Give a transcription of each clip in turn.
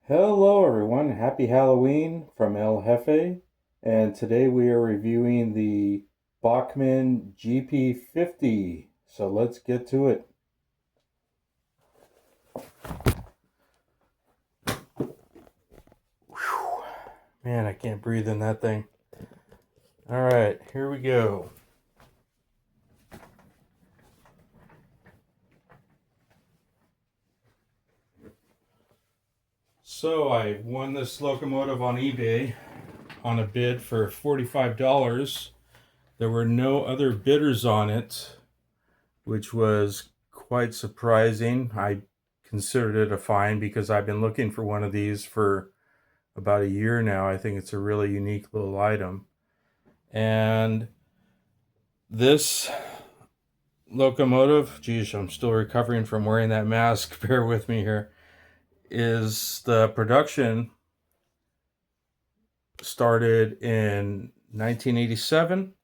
Hello everyone, happy Halloween from El Jefe, and today we are reviewing the Bachmann GP50. So let's get to it. Whew. Man, I can't breathe in that thing. All right, here we go. So I won this locomotive on eBay on a bid for $45. There were no other bidders on it, which was quite surprising. I considered it a find because I've been looking for one of these for about a year now. I think it's a really unique little item. And this locomotive, geez, I'm still recovering from wearing that mask, bear with me here, is the production started in 1987,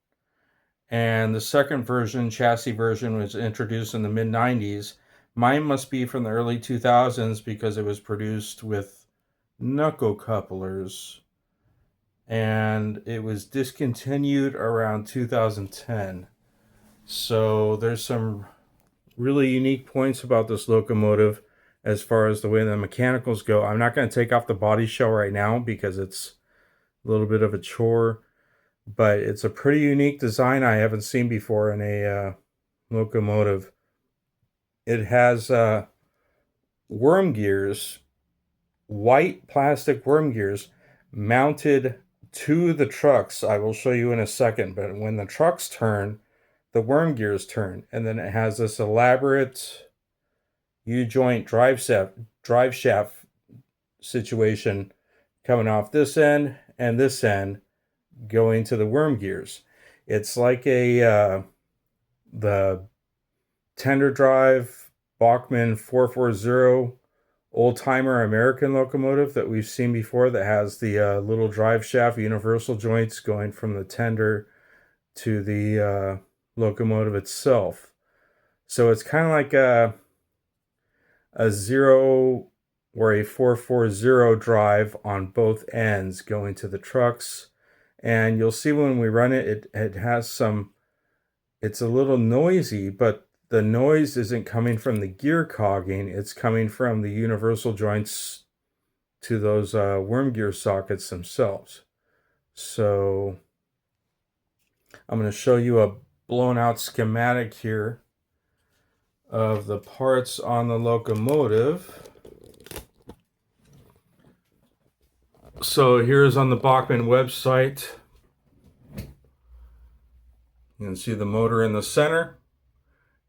and the second version, chassis version, was introduced in the mid 90s. Mine must be from the early 2000s because it was produced with knuckle couplers, and it was discontinued around 2010. So there's some really unique points about this locomotive as far as the way the mechanicals go. I'm not going to take off the body shell right now because it's a little bit of a chore, but it's a pretty unique design I haven't seen before in a locomotive. It has worm gears, white plastic worm gears mounted to the trucks. I will show you in a second, but when the trucks turn, the worm gears turn, and then it has this elaborate U-joint drive shaft situation coming off this end and this end going to the worm gears. It's like the tender drive Bachmann 440 old timer American locomotive that we've seen before that has the little drive shaft universal joints going from the tender to the locomotive itself. So it's kind of like a 0 or a 440 drive on both ends going to the trucks. And you'll see when we run it, it has some, it's a little noisy, but the noise isn't coming from the gear cogging, it's coming from the universal joints to those worm gear sockets themselves. So I'm going to show you a blown out schematic here of the parts on the locomotive. So here's on the Bachmann website. You can see the motor in the center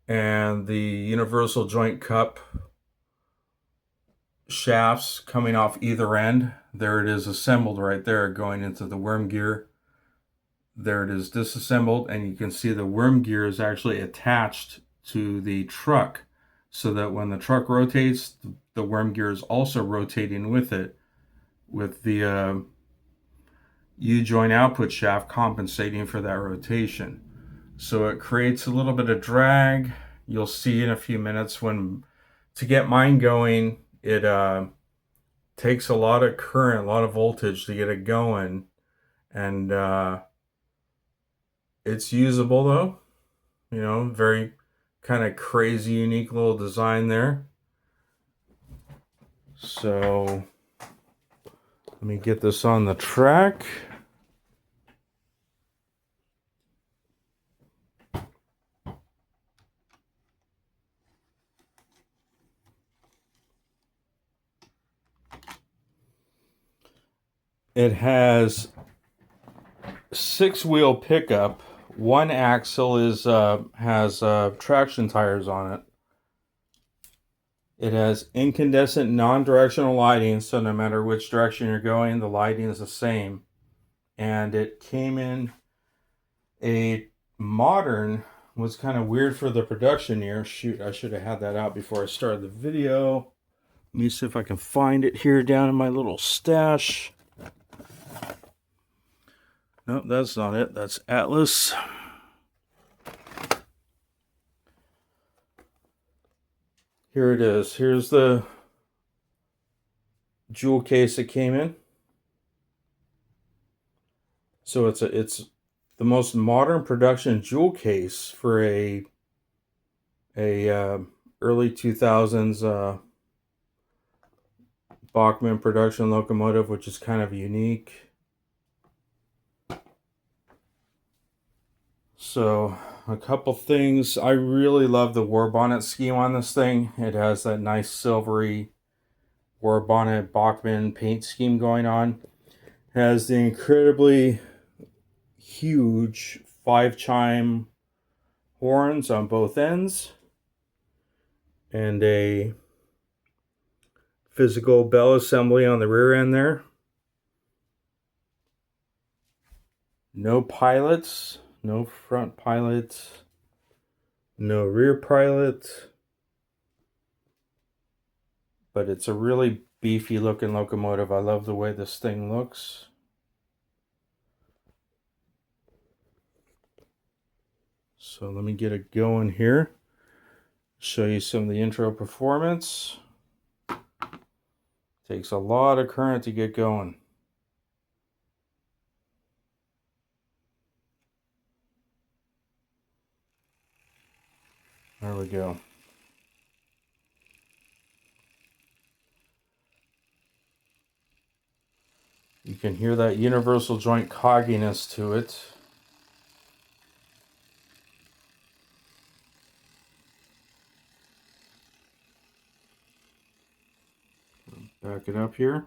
and the universal joint cup shafts coming off either end. There it is assembled right there going into the worm gear. There it is disassembled, and you can see the worm gear is actually attached to the truck so that when the truck rotates, the worm gear is also rotating with it, with the U-joint output shaft compensating for that rotation. So it creates a little bit of drag. You'll see in a few minutes when, to get mine going, it takes a lot of current, a lot of voltage to get it going. And it's usable though. You know, very kind of crazy, unique little design there. So let me get this on the track. It has 6-wheel pickup. One axle has traction tires on it. It has incandescent non-directional lighting, so no matter which direction you're going, the lighting is the same. And it came in a modern, was kind of weird for the production year. Shoot, I should have had that out before I started the video. Let me see if I can find it here down in my little stash. Nope, that's not it. That's Atlas. Here it is. Here's the jewel case it came in. So it's the most modern production jewel case for a early 2000s Bachmann production locomotive, which is kind of unique. So a couple things. I really love the war bonnet scheme on this thing. It has that nice silvery war bonnet Bachmann paint scheme going on. It has the incredibly huge 5-chime horns on both ends and a physical bell assembly on the rear end there. No pilots, no front pilots, no rear pilot, but it's a really beefy looking locomotive. I love the way this thing looks. So let me get it going here. Show you some of the intro performance. Takes a lot of current to get going. There we go. You can hear that universal joint cogginess to it. Back it up here.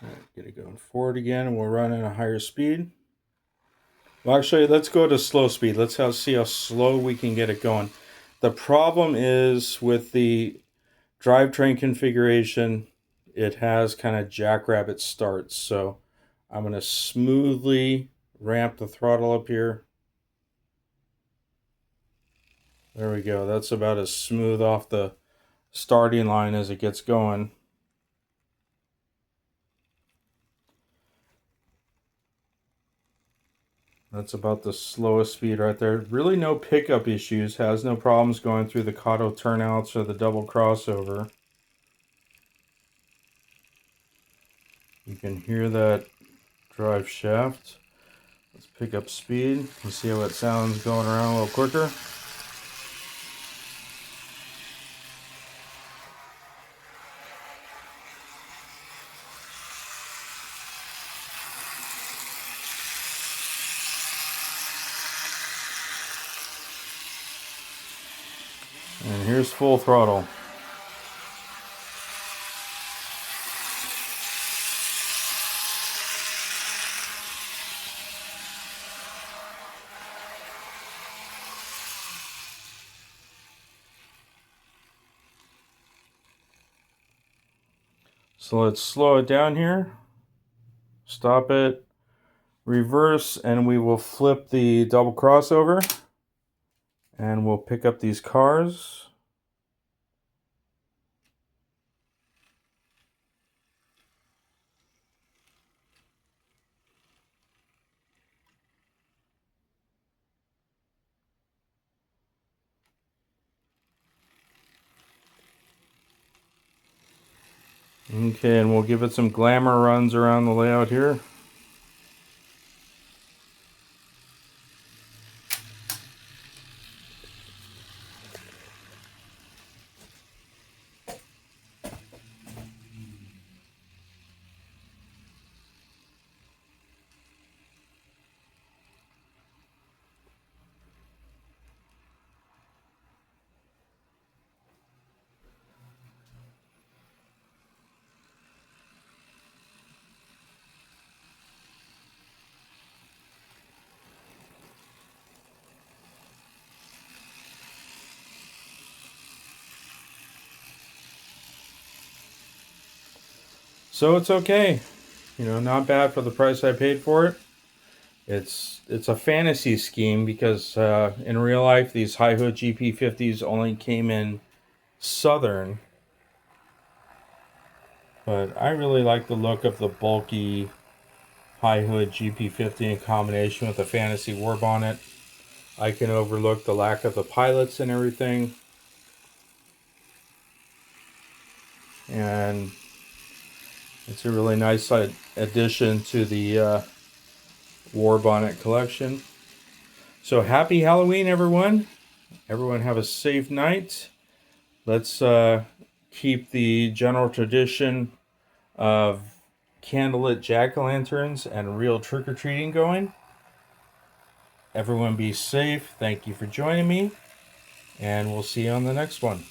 Right, get it going forward again, and we'll run at a higher speed. Well, actually, let's go to slow speed. Let's see how slow we can get it going. The problem is with the drivetrain configuration, it has kind of jackrabbit starts. So I'm going to smoothly ramp the throttle up here. There we go. That's about as smooth off the starting line as it gets going. That's about the slowest speed right there. Really no pickup issues. Has no problems going through the Kato turnouts or the double crossover. You can hear that drive shaft. Let's pick up speed and see how it sounds going around a little quicker. And here's full throttle. So let's slow it down here. Stop it. Reverse, and we will flip the double crossover. And we'll pick up these cars. Okay, and we'll give it some glamour runs around the layout here. So it's okay. You know, not bad for the price I paid for it. It's a fantasy scheme because in real life these high hood GP50s only came in Southern. But I really like the look of the bulky high hood GP50 in combination with the fantasy war bonnet. I can overlook the lack of the pilots and everything. And it's a really nice addition to the war bonnet collection. So happy Halloween, everyone. Everyone have a safe night. Let's keep the general tradition of candlelit jack-o'-lanterns and real trick-or-treating going. Everyone be safe. Thank you for joining me, and we'll see you on the next one.